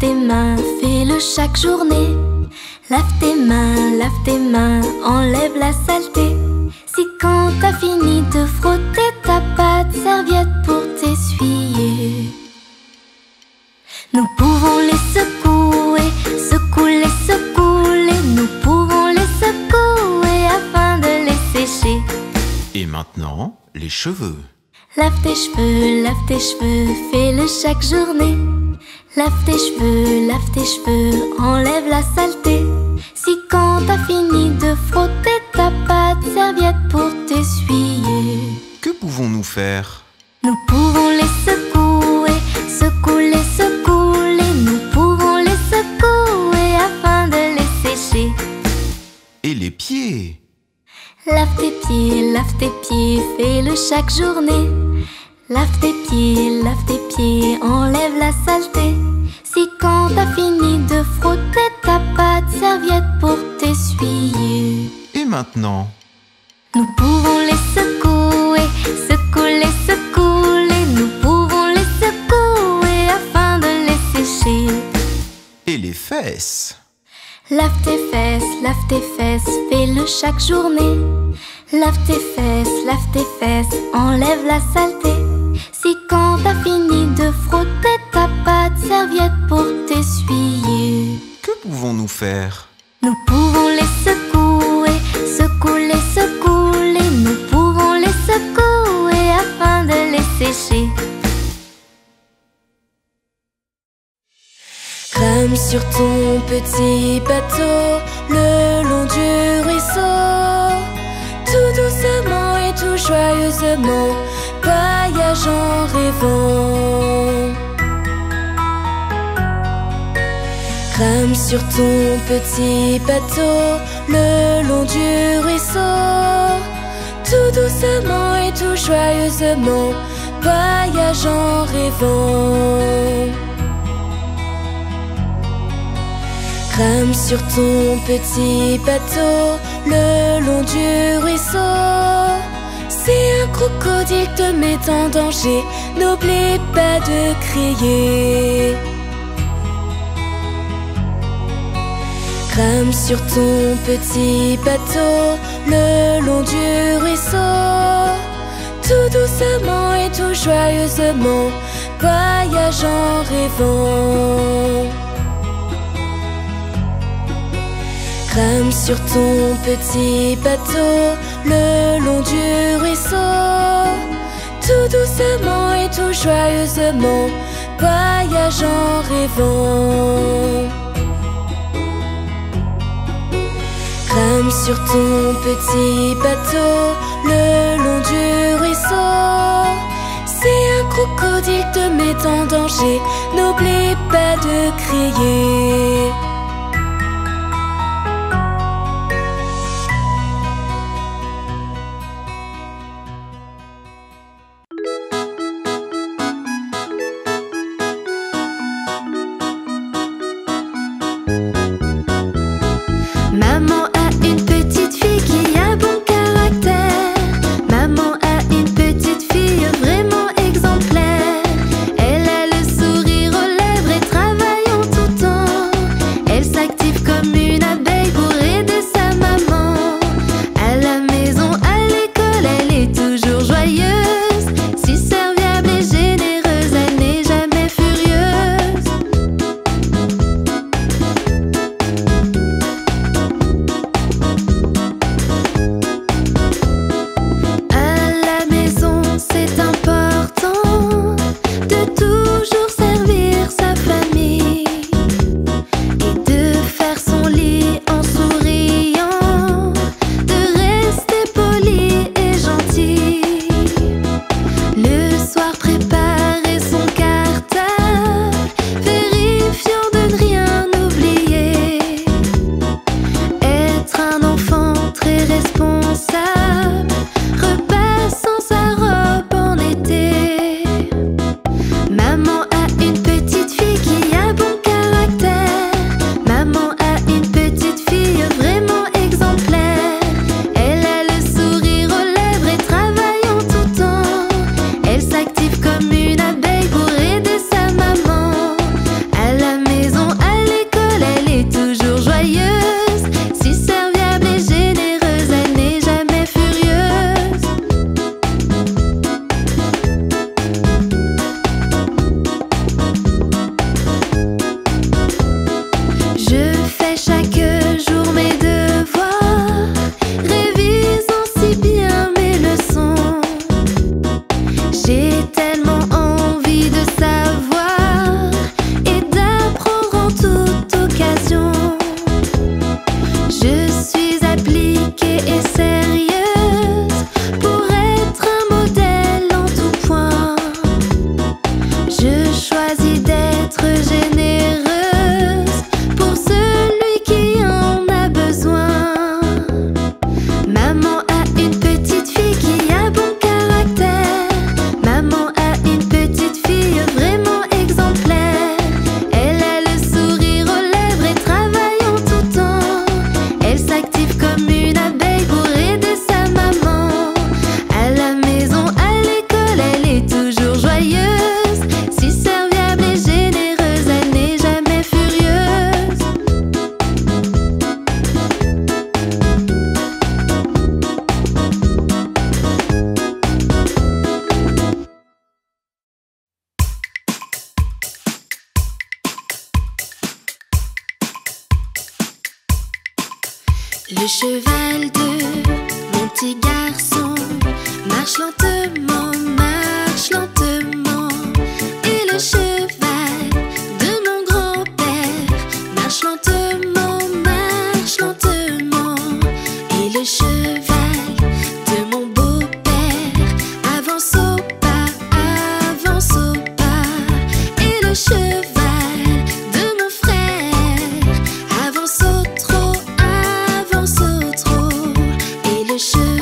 tes mains, fais-le chaque journée. Lave tes mains, enlève la saleté. Si quand t'as fini de frotter, t'as pas de serviette pour t'essuyer, nous pouvons les secouer, secouer, secouer. Nous pouvons les secouer afin de les sécher. Et maintenant, les cheveux. Lave tes cheveux, fais-le chaque journée. Lave tes cheveux, enlève la saleté. Si quand t'as fini de frotter, t'as pas de serviette pour t'essuyer, Que pouvons-nous faire? nous pouvons les secouer, secouer, secouer. Nous pouvons les secouer afin de les sécher. Et les pieds? Lave tes pieds, fais-le chaque journée. Lave tes pieds, enlève la saleté. Si quand t'as fini de frotter, t'as pas de serviette pour t'essuyer, Et maintenant? nous pouvons les secouer, secouer, secouer. Nous pouvons les secouer afin de les sécher. Et les fesses? Lave tes fesses, fais-le chaque journée. Lave tes fesses, enlève la saleté. Si quand t'as fini de frotter, t'as pas de serviette pour t'essuyer, Que pouvons-nous faire? nous pouvons les secouer, secouer, secouer. Nous pouvons les secouer afin de les sécher. Rame sur ton petit bateau le long du ruisseau, tout doucement et tout joyeusement, voyage en rêvant. Rame sur ton petit bateau le long du ruisseau, tout doucement et tout joyeusement, voyage en rêvant. Rame sur ton petit bateau le long du ruisseau. Si un crocodile te met en danger, n'oublie pas de crier. Rame sur ton petit bateau le long du ruisseau, tout doucement et tout joyeusement, voyage en rêvant. Rame sur ton petit bateau le long du ruisseau, tout doucement et tout joyeusement, voyage en rêvant. Rame sur ton petit bateau le long du ruisseau. Si un crocodile te met en danger, n'oublie pas de crier. Maman a une petite fille qui a bon caractère. Maman a une petite fille vraiment exemplaire. Elle a le sourire aux lèvres et travaille en tout temps. Le cheval de mon petit garçon marche lentement, marche lentement. Et le cheval de mon grand-père marche lentement, marche lentement. Et le cheval de mon beau-père avance au pas, avance au pas. Et le cheval de mon frère avance au trot, avance au trot. Et le cheval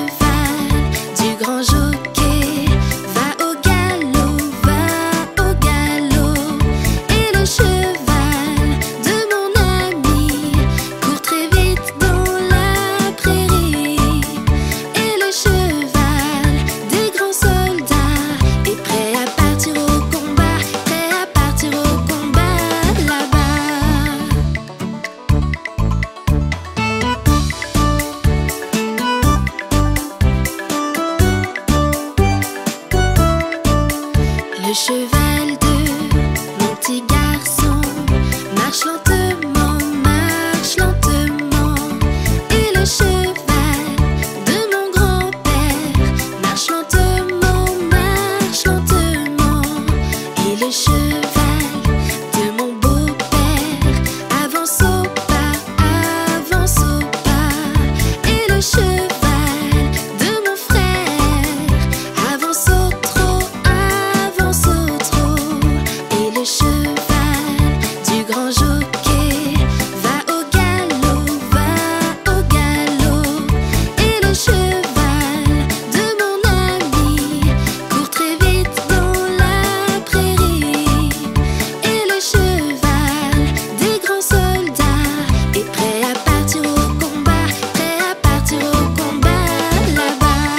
du grand jockey va au galop, va au galop. Et le cheval de mon ami court très vite dans la prairie. Et le cheval des grands soldats est prêt à partir au combat, prêt à partir au combat là-bas. Le cheval de mon petit garçon marche lentement, marche lentement. Et le cheval de mon grand-père marche lentement, marche lentement. Et le cheval de mon beau-père avance au pas, avance au pas. Et le cheval de mon frère avance au trot, avance au trot. Et le cheval du grand jockey va au galop, va au galop. Et le cheval de mon ami court très vite dans la prairie. Et le cheval des grands soldats est prêt à partir au combat, prêt à partir au combat là-bas.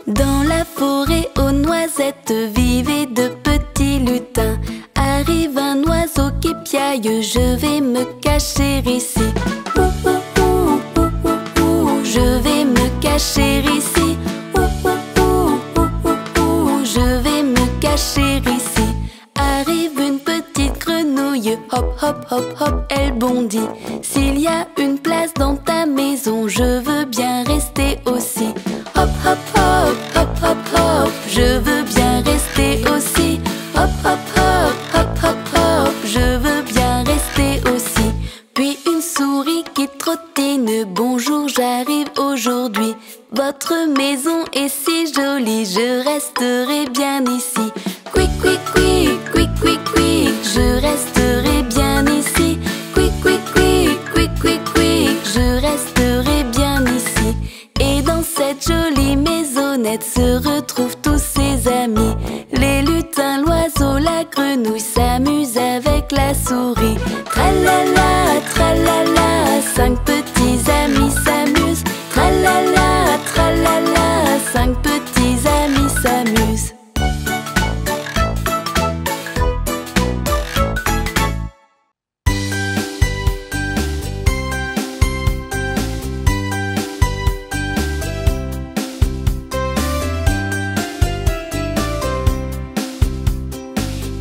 Dans la forêt aux noisettes vivaient de petits lutins. Arrive un oiseau qui piaille, je vais me cacher ici. Ouh, ouh, ouh, ouh, ouh, ouh, je vais me cacher ici. Ouh, ouh, ouh, ouh, ouh, ouh, je vais me cacher ici. Arrive une petite grenouille, hop, hop, hop, hop, elle bondit. S'il y a une place dans ta maison, je veux bien rester aussi. Hop, hop, hop, hop, hop, hop, je veux bien rester aussi. Hop, hop, hop, hop, hop, hop, je veux bien rester aussi. Puis une souris qui trottine, bonjour, j'arrive aujourd'hui. Votre maison est si jolie, je resterai bien ici. Quick, quick, quick, quick, quick, quick, je resterai bien ici. Quick, quick, quick, quick, quick, quick, je resterai bien ici. Et dans cette jolie maisonnette se retrouvent tous ses amis. Les lutins, l'oiseau, la grenouille s'amusent avec la souris. Tralala, tralala, 5 petits amis s'amusent. Tralala, tralala, 5 petits amis s'amusent.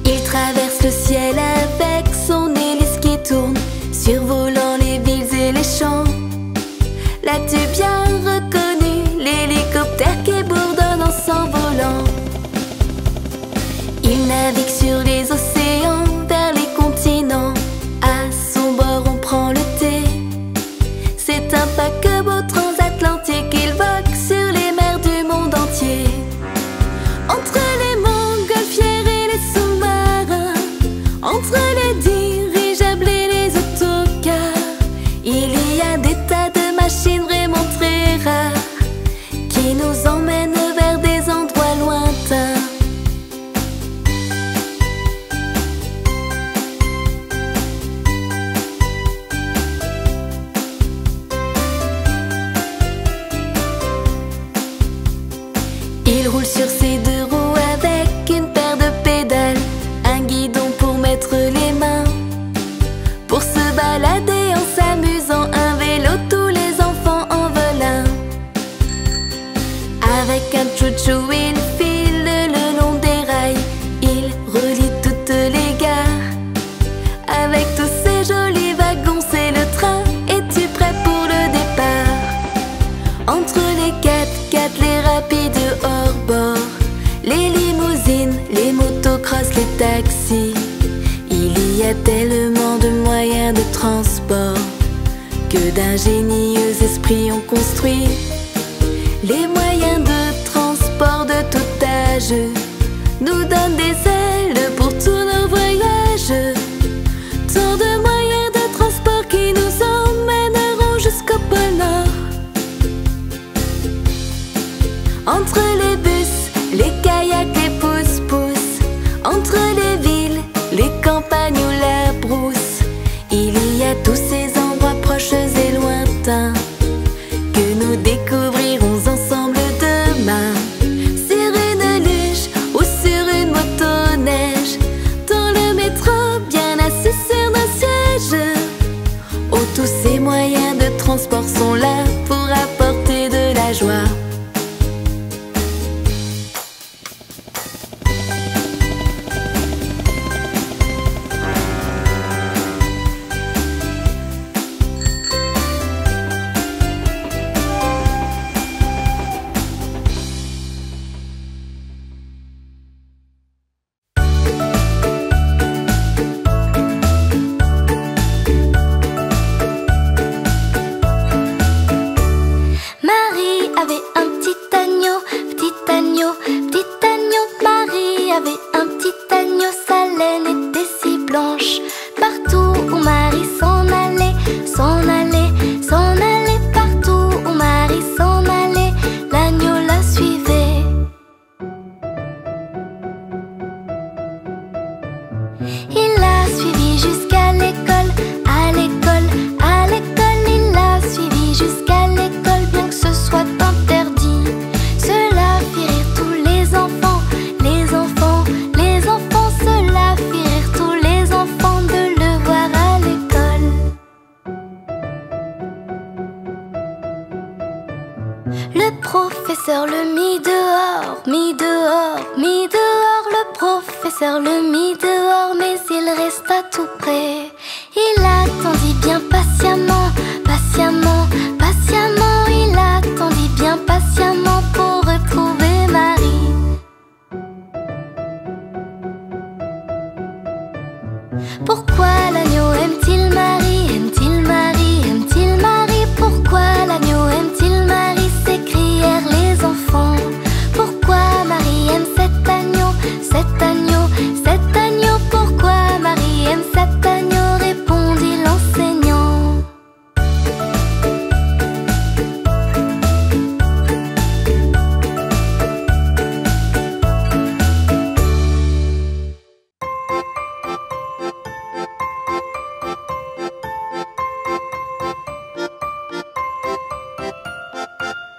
Il traverse le ciel avec son hélice qui tourne, survolant les villes et les champs. L'as-tu bien reconnu, l'hélicoptère qui bourdonne en s'envolant? Il navigue sur les océans vers les continents. À son bord on prend le thé. C'est un paquebot transatlantique, il vogue sur les mers du monde entier. Entre les montgolfières et les sous-marins, entre les dirigeables et les autocars, il y a des tas de machines vraiment très rares qui nous emmènent vers des endroits lointains. limousines, les motocross, les taxis. Il y a tellement de moyens de transport que d'ingénieux esprits ont construit. Les moyens de transport de tout âge nous donnent des ailes pour tous nos voyages. Tant de moyens de transport qui nous emmèneront jusqu'au pôle Nord. Entre les bus, les kayaks, les pousse-pousse, entre les villes, les campagnes ou la brousse, il y a tous ces endroits proches et lointains que nous découvrirons ensemble demain. Sur une luge ou sur une motoneige, dans le métro bien assis sur nos sièges. Oh, tous ces moyens de transport sont là pour apporter de la joie.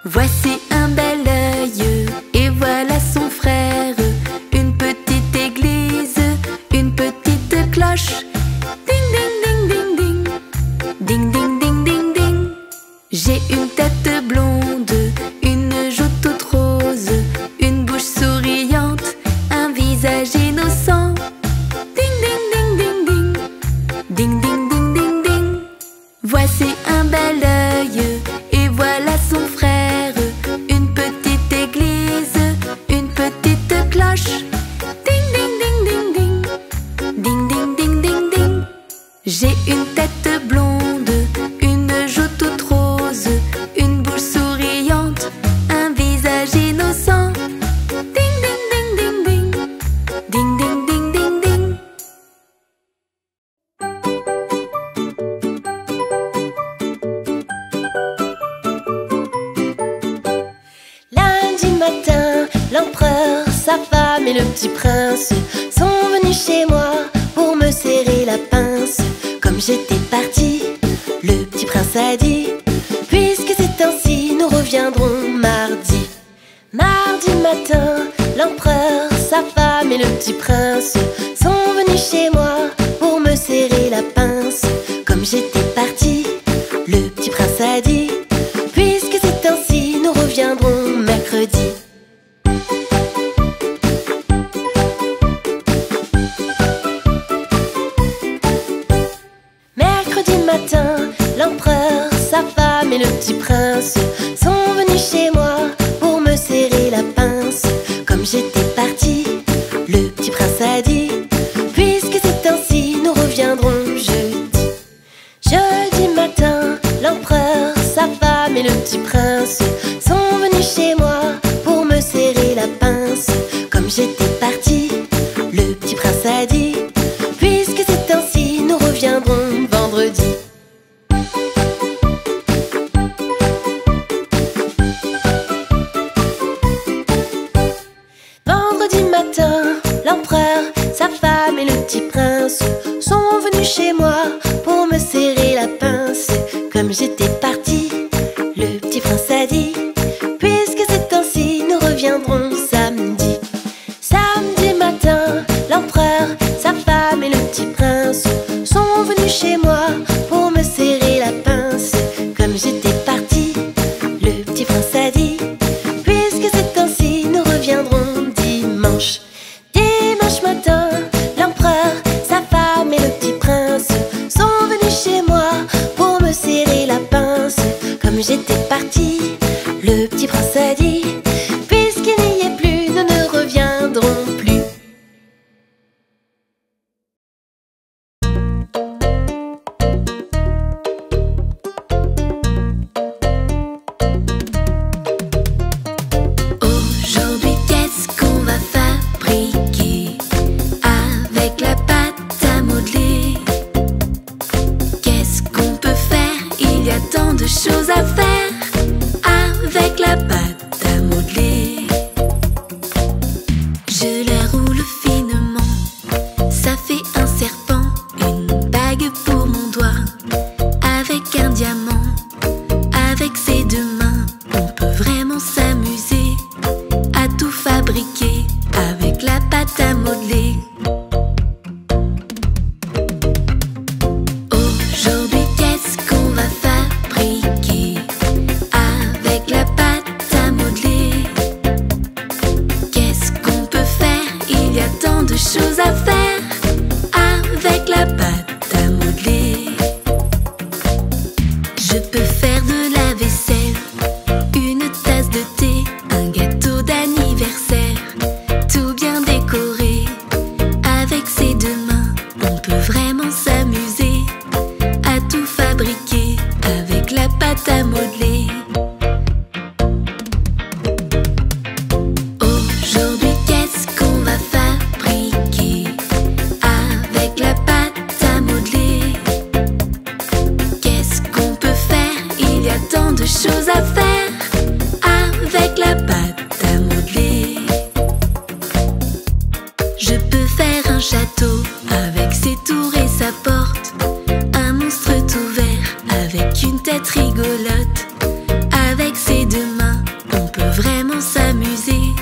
Voici un bel œil et voilà son frère. Une petite église, une petite cloche. Ding ding ding ding ding. Ding ding ding ding ding. J'ai une tête blonde, une joue toute rose, une bouche souriante, un visage innocent. Ding ding ding ding ding. Ding ding ding ding ding. Voici un bel œil et voilà son frère. Une petite église, une petite cloche. Ding ding ding ding ding. Ding ding ding ding ding. J'ai une tête blonde, une joue toute rose, une bouche souriante, un visage innocent. Ding ding ding ding ding. Ding ding ding ding ding. Lundi matin, l'empereur, sa femme et le petit prince sont venus chez moi pour me serrer la pince. Comme j'étais partie, le petit prince a dit: puisque c'est ainsi, nous reviendrons mardi. Mardi matin, l'empereur, sa femme et le petit prince sont venus chez moi pour me serrer la pince. Comme j'étais partie, le petit prince a dit: puisque c'est ainsi, nous reviendrons mercredi. Mercredi matin, l'empereur, sa femme et le petit prince sont venus chez moi pour me serrer la pince. Comme j'étais partie, Comme j'étais partie, le petit prince a dit: puisque c'est ainsi, nous reviendrons vendredi. Vendredi matin, l'empereur, sa femme et le petit prince sont venus chez moi pour me serrer la pince. Comme j'étais partie, le petit prince a dit: puisque c'est ainsi, nous reviendrons samedi. Samedi matin, l'empereur, sa femme et le petit prince sont venus chez moi pour me serrer la pince. Comme j'étais partie, le petit prince a dit: puisque c'est ainsi, nous reviendrons dimanche. Dimanche matin, l'empereur, sa femme et le petit prince sont venus chez moi pour me serrer la pince. Comme j'étais partie, le petit prince a dit: puisqu'il n'y est plus, nous ne reviendrons plus. Aujourd'hui, qu'est-ce qu'on va fabriquer avec la pâte à modeler? Qu'est-ce qu'on peut faire? Il y a tant de choses à faire avec la pâte à modeler. Je la roule finement, ça fait un serpent, une bague pour mon doigt, avec un diamant. Avec ses deux mains, on peut vraiment s'amuser à tout fabriquer avec la pâte à modeler. Aujourd'hui, qu'est-ce qu'on va fabriquer avec la pâte à modeler? Qu'est-ce qu'on peut faire? Il y a tant de choses à faire avec la pâte à modeler. Je peux faire de la vaisselle, une tasse de thé, un gâteau d'anniversaire, tout bien décoré. Avec ses deux mains, on peut vraiment s'amuser à tout fabriquer avec la pâte à modeler. Aujourd'hui, qu'est-ce qu'on va fabriquer avec la pâte à modeler? Qu'est-ce qu'on peut faire? Il y a tant de choses à faire avec la pâte à modeler. Je peux faire un château avec ses tours et sa porte, un monstre tout vert avec une tête rigolote. Avec ses deux mains, on peut vraiment s'amuser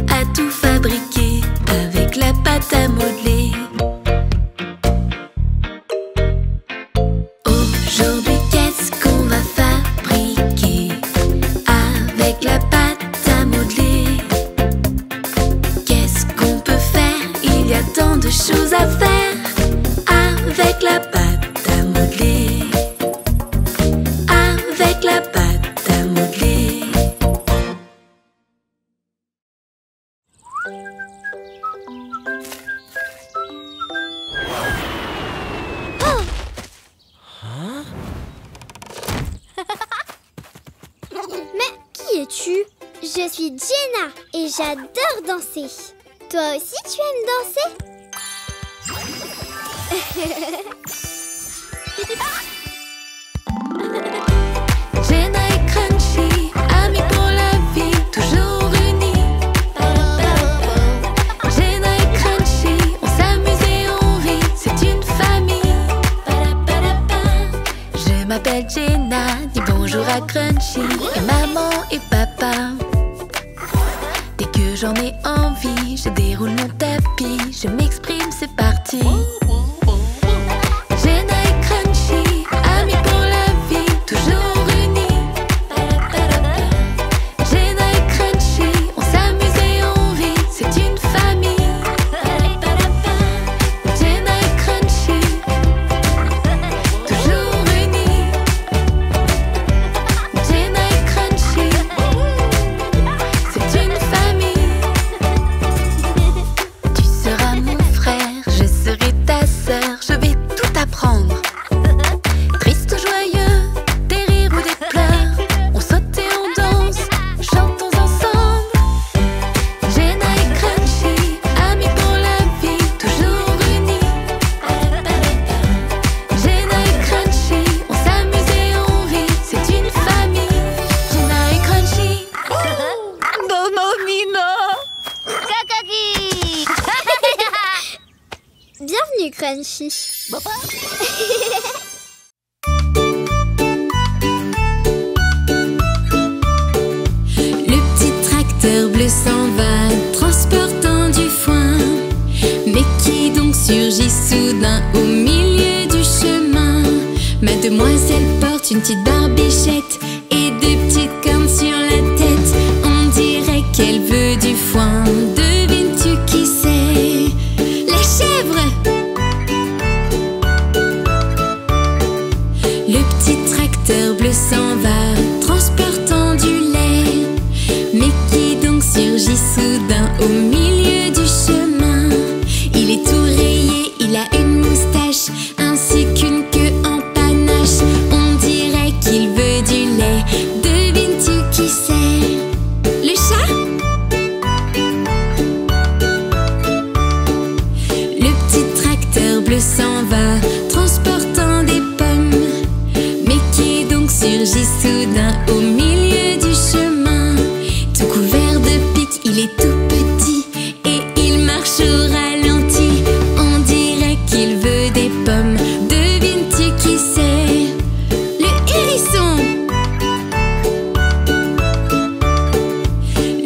à tout fabriquer avec la pâte à modeler. Aujourd'hui, qu'est-ce qu'on va fabriquer avec la pâte à modeler? Qu'est-ce qu'on peut faire? Il y a tant de choses à faire avec la pâte à modeler. Avec la pâte à modeler. Mais qui es-tu? Je suis Jenna et j'adore danser. Toi aussi tu aimes danser? Jenna et Crunchy, amis pour la vie, toujours unis. Jenna et Crunchy, on s'amuse et on rit, c'est une famille. Je m'appelle Jenna, dis bonjour à Crunchy, et maman et papa. Dès que j'en ai envie, je déroule mon tapis, je m'exprime, c'est parti. Jenna et Crunchy, amis pour la vie, toujours unis. Jenna et Crunchy, on s'amuse et on rit, c'est une famille. Jenna et Crunchy, toujours unis. Jenna et Crunchy, c'est une famille. Tu seras mon frère, bienvenue, Crunchy. Le petit tracteur bleu s'en va, transportant du foin. Mais qui donc surgit soudain au milieu du chemin? Ma demoiselle porte une petite barbichette et deux petites cornes sur la tête. On dirait qu'elle veut du foin. Devines-tu qui c'est? La chèvre! Le petit tracteur bleu s'en va, transportant du lait. Mais qui donc surgit soudain au milieu du chemin? Il est tout rayé, il a une moustache ainsi qu'une queue en panache. On dirait qu'il veut du lait. Devines-tu qui c'est? Le chat? Le petit tracteur bleu s'en va, transportant des pommes. Mais qui donc surgit soudain au milieu du chemin? Tout couvert de pics, il est tout petit et il marche au ralenti. On dirait qu'il veut des pommes. Devines-tu qui c'est? Le hérisson!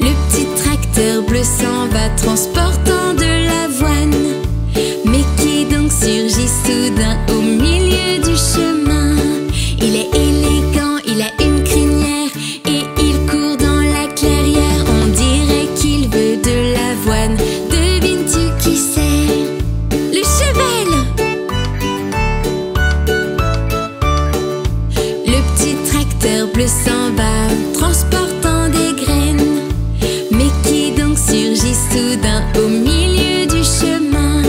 Le petit tracteur bleu s'en va, transportant de l'avoine. Mais qui donc surgit soudain au milieu du chemin? Il est élégant, il a une crinière et il court dans la clairière. On dirait qu'il veut de l'avoine. Devines-tu qui c'est? Le cheval! Le petit tracteur bleu s'en va, transportant des graines. Mais qui donc surgit soudain au milieu du chemin?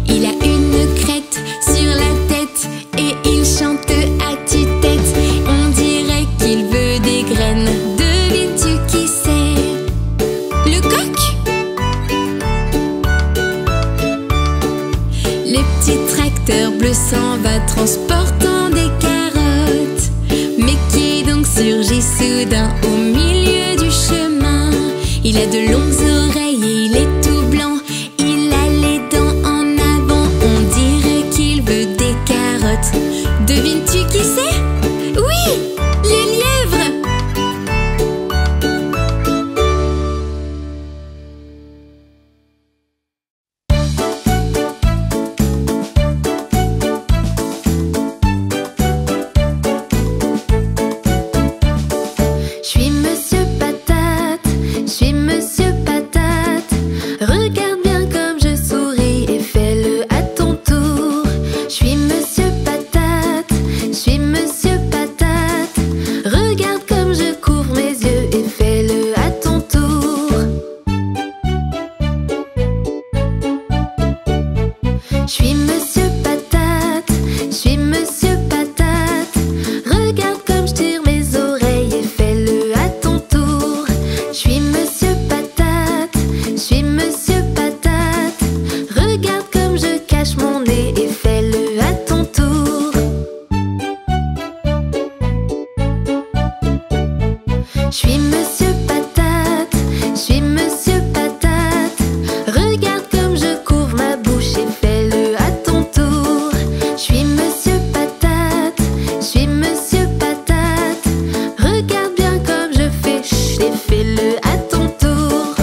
Il a une crête sur la tête et il chante à tue-tête. On dirait qu'il veut des graines. Devines-tu qui c'est? Le coq? Le petit tracteur bleu s'en va, transportant des carottes. Mais qui donc surgit soudain au milieu du chemin? Il a de longues oreilles et il est tout blanc. Il a les dents en avant. On dirait qu'il veut des carottes. Devines-tu qui c'est? Oui, le lièvre! Je suis Monsieur Patate, je suis Monsieur Patate. Regarde bien comme je souris et fais-le à ton tour. Je suis Monsieur Patate, je suis Monsieur Patate. Regarde comme je couvre mes yeux et fais-le à ton tour. Je suis Monsieur Patate, je suis Monsieur Patate. Regarde comme je tire mes oreilles et fais-le à ton tour. Je suis Monsieur Patate, je suis Monsieur Patate. Regarde comme je cache mon nez et fais-le à ton tour. Je suis Monsieur Patate, je suis Monsieur Patate. Regarde comme je couvre ma bouche et fais-le à ton tour. Je suis Monsieur Patate, je suis Monsieur Patate. Regarde bien comme je fais chut et fais-le à ton tour.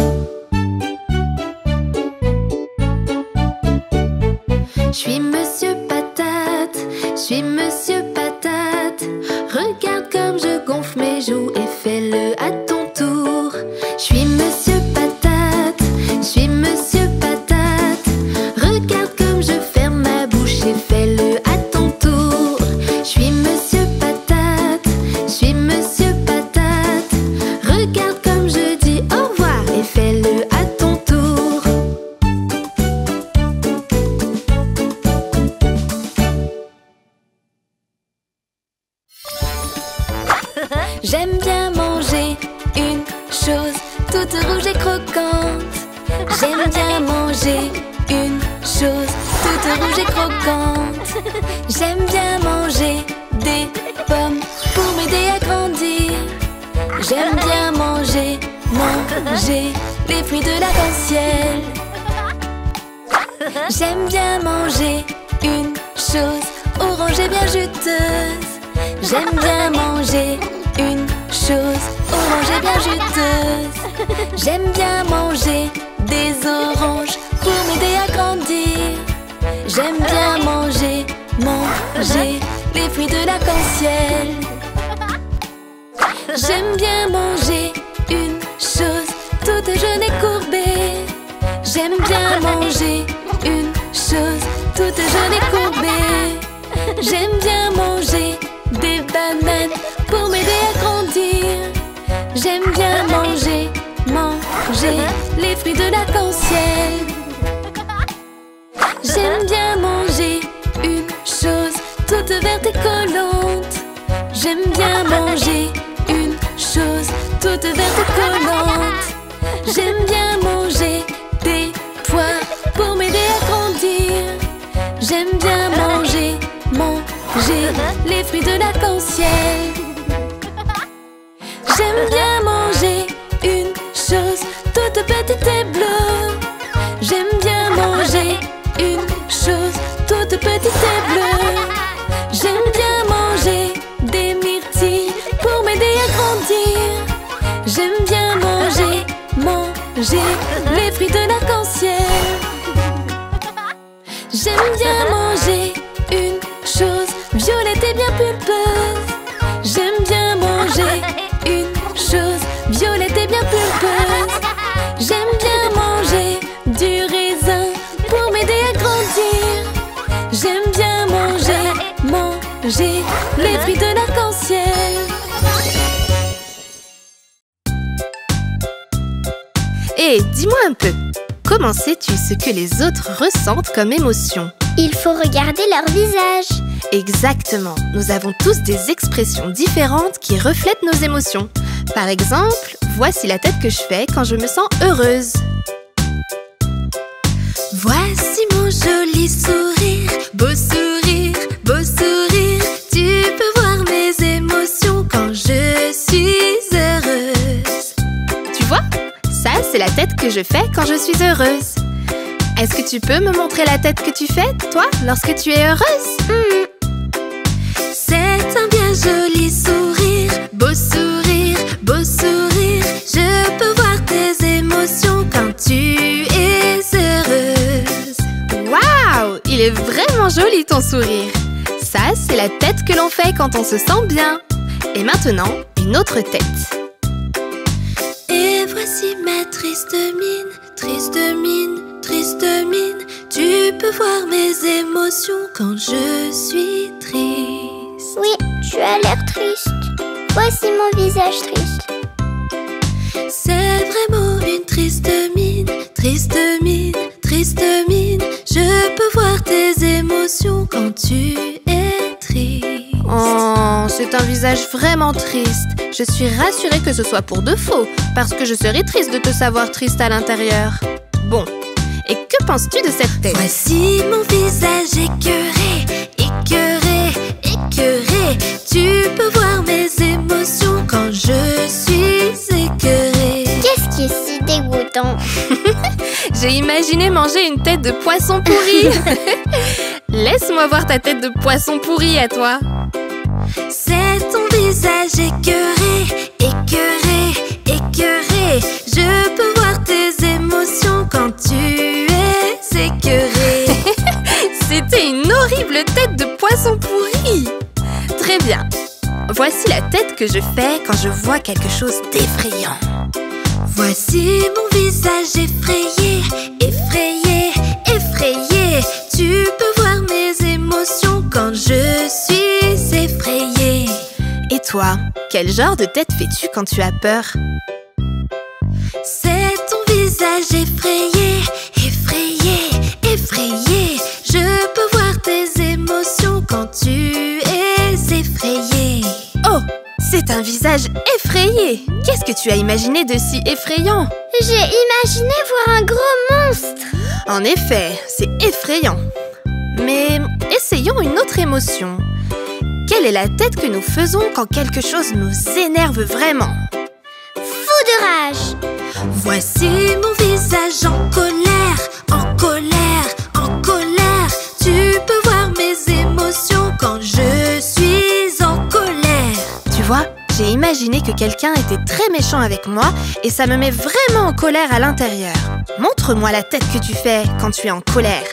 Je suis Monsieur Patate, je suis Monsieur Patate. Regarde comme je gonfle mes joues et fais-le à ton tour. Je suis Monsieur Patate, je suis Monsieur Patate. Regarde comme je ferme ma bouche et fais-le à ton tour. Je suis Monsieur Patate, je suis Monsieur Patate. Regarde comme je dis au revoir et fais-le à ton tour. J'aime bien manger une chose toute rouge et croquante. J'aime bien manger une chose toute rouge et croquante. J'aime bien manger des pommes pour m'aider à grandir. J'aime bien manger les fruits de l'arc-en-ciel. J'aime bien manger une chose orange et bien juteuse. J'aime bien manger une chose orange et bien juteuse. J'aime bien manger des oranges pour m'aider à grandir. J'aime bien manger les fruits de l'arc-en-ciel. J'aime bien manger une chose toute jaune et courbée. J'aime bien manger une chose toute jaune et courbée. J'aime bien manger des bananes pour m'aider à grandir. J'aime bien manger les fruits de l'arc-en-ciel. J'aime bien manger une chose toute verte et collante. J'aime bien manger une chose toute verte et collante. J'aime bien manger des poires pour m'aider à grandir. J'aime bien manger les fruits de l'arc-en-ciel. J'aime bien manger une chose toute petite et bleue. J'aime bien manger une chose toute petite et bleue. J'aime bien manger des myrtilles pour m'aider à grandir. J'aime bien manger les fruits de l'arc-en-ciel. J'aime bien manger une chose violette et bien pulpeuse. J'aime bien manger une chose violette et bien pulpeuse. J'aime bien manger du raisin pour m'aider à grandir. J'aime bien manger les fruits de l'arc-en-ciel. Et dis-moi un peu, comment sais-tu ce que les autres ressentent comme émotion? Il faut regarder leur visage. Exactement, nous avons tous des expressions différentes qui reflètent nos émotions. Par exemple, voici la tête que je fais quand je me sens heureuse. Voici mon joli sourire, beau sourire, beau sourire. Tu peux voir mes émotions quand je suis heureuse. Tu vois? Ça, c'est la tête que je fais quand je suis heureuse. Est-ce que tu peux me montrer la tête que tu fais, toi, lorsque tu es heureuse? C'est un bien joli sourire, beau sourire, beau sourire. Je peux voir tes émotions quand tu es heureuse. Waouh! Il est vraiment joli ton sourire. Ça, c'est la tête que l'on fait quand on se sent bien. Et maintenant, une autre tête. Et voici ma triste mine, triste mine, triste mine. Tu peux voir mes émotions quand je suis triste. Oui, tu as l'air triste. Voici mon visage triste. C'est vraiment une triste mine, triste mine, triste mine. Je peux voir tes émotions quand tu es triste. Oh, c'est un visage vraiment triste. Je suis rassurée que ce soit pour de faux, parce que je serais triste de te savoir triste à l'intérieur. Bon, et que penses-tu de cette tête? Voici mon visage écœuré, écœuré, écœuré. Tu peux voir mes émotions quand je suis écœurée. Qu'est-ce qui est si dégoûtant? J'ai imaginé manger une tête de poisson pourri. Laisse-moi voir ta tête de poisson pourri à toi. C'est ton visage écœuré, écœuré, écœuré. Je peux voir tes émotions quand tu es écœuré. C'était une horrible tête de poisson pourri. Très bien. Voici la tête que je fais quand je vois quelque chose d'effrayant. Voici mon visage effrayé, effrayé, effrayé. Tu peux voir mes émotions quand je suis effrayée. Et toi, quel genre de tête fais-tu quand tu as peur? C'est ton visage effrayé, effrayé, effrayé. Je peux voir tes émotions quand tu es effrayée. Oh, c'est un visage effrayé. Qu'est-ce que tu as imaginé de si effrayant? J'ai imaginé voir un gros monstre. En effet, c'est effrayant. Mais essayons une autre émotion. Quelle est la tête que nous faisons quand quelque chose nous énerve vraiment? Fou de rage. Voici mon visage en colère, en colère, en colère. imaginer que quelqu'un était très méchant avec moi et ça me met vraiment en colère à l'intérieur. Montre-moi la tête que tu fais quand tu es en colère.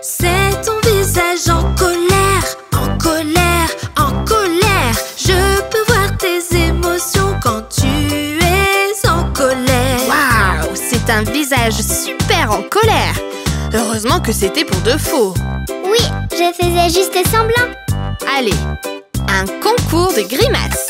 C'est ton visage en colère, en colère, en colère. Je peux voir tes émotions quand tu es en colère. Waouh, c'est un visage super en colère. Heureusement que c'était pour de faux. Oui, je faisais juste semblant. Allez, un concours de grimaces.